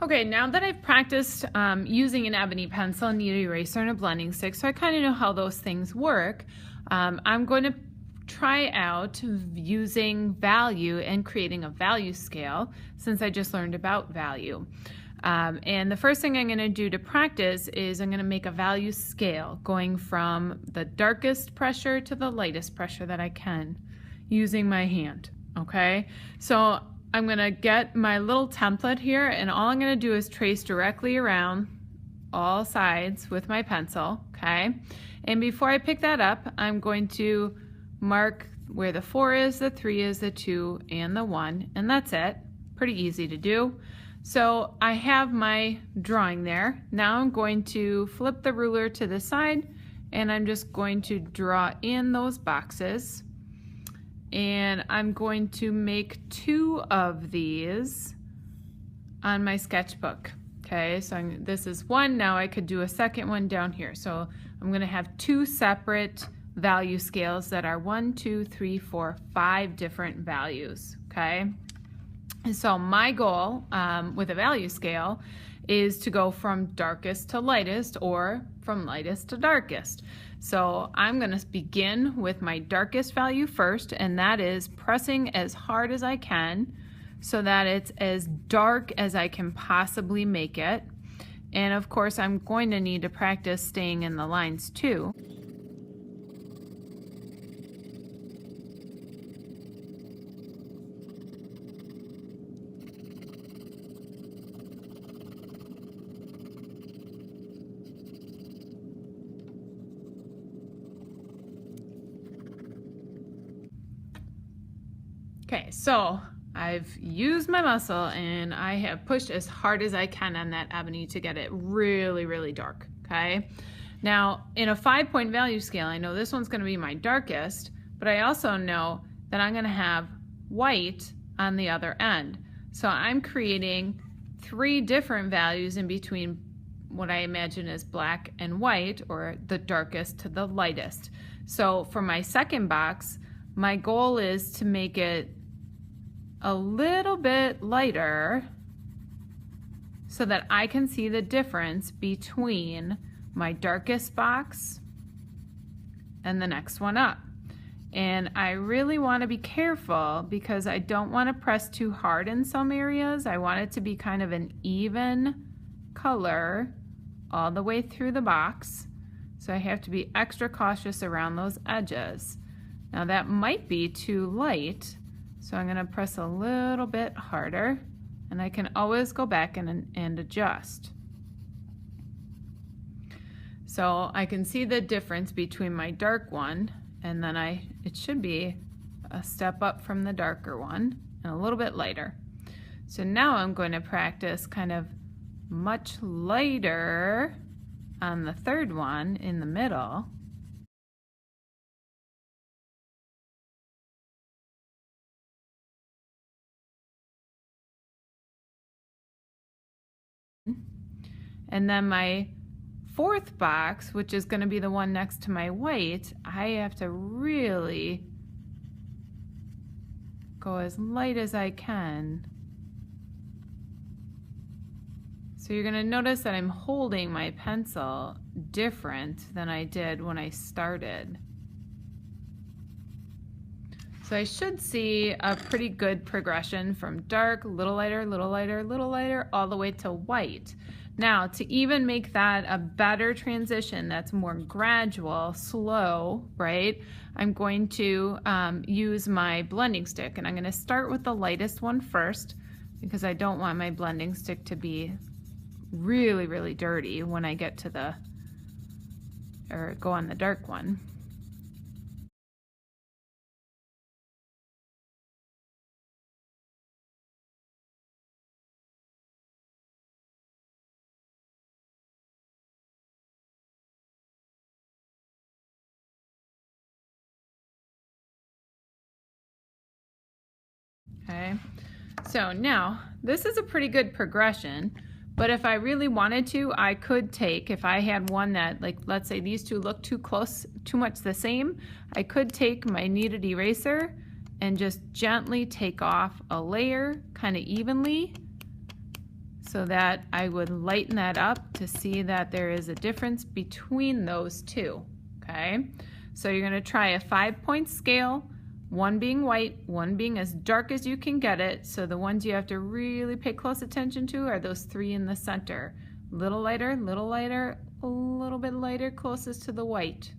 Okay, now that I've practiced using an ebony pencil, a kneaded eraser, and a blending stick, so I kind of know how those things work, I'm going to try out using value and creating a value scale, since I just learned about value. And the first thing I'm going to do to practice is I'm going to make a value scale going from the darkest pressure to the lightest pressure that I can using my hand. Okay, so I'm going to get my little template here, and all I'm going to do is trace directly around all sides with my pencil. Okay, and before I pick that up, I'm going to mark where the 4 is, the 3 is, the 2, and the 1, and that's it. Pretty easy to do. So I have my drawing there. Now I'm going to flip the ruler to the side, and I'm just going to draw in those boxes. And I'm going to make 2 of these on my sketchbook. Okay, so this is 1. Now I could do a second one down here. So I'm going to have 2 separate value scales that are 1, 2, 3, 4, 5 different values. Okay, and so my goal with a value scale is to go from darkest to lightest, or from lightest to darkest. So I'm going to begin with my darkest value first, and that is pressing as hard as I can so that it's as dark as I can possibly make it. And of course, I'm going to need to practice staying in the lines too. Okay, so I've used my muscle and I have pushed as hard as I can on that ebony to get it really, really dark. Okay, now in a 5-point value scale, I know this one's going to be my darkest, but I also know that I'm going to have white on the other end. So I'm creating 3 different values in between what I imagine is black and white, or the darkest to the lightest. So for my second box, my goal is to make it a little bit lighter so that I can see the difference between my darkest box and the next one up. And I really want to be careful because I don't want to press too hard in some areas. I want it to be kind of an even color all the way through the box. So I have to be extra cautious around those edges. Now that might be too light, so I'm going to press a little bit harder, and I can always go back and adjust. So I can see the difference between my dark one, and then it should be a step up from the darker one and a little bit lighter. So now I'm going to practice kind of much lighter on the third one in the middle. And then my 4th box, which is going to be the one next to my white, I have to really go as light as I can. So you're going to notice that I'm holding my pencil different than I did when I started. So I should see a pretty good progression from dark, little lighter, little lighter, little lighter, all the way to white. Now, to even make that a better transition that's more gradual, slow, right, I'm going to use my blending stick, and I'm going to start with the lightest one first because I don't want my blending stick to be really, really dirty when I get to go on the dark one. Okay, so now this is a pretty good progression, but if I really wanted to, I could take, if I had one that, like, let's say these two look too close, too much the same, I could take my kneaded eraser and just gently take off a layer kind of evenly so that I would lighten that up to see that there is a difference between those two. Okay, so you're going to try a 5-point scale, one being white, one being as dark as you can get it. So the ones you have to really pay close attention to are those 3 in the center. Little lighter, a little bit lighter, closest to the white.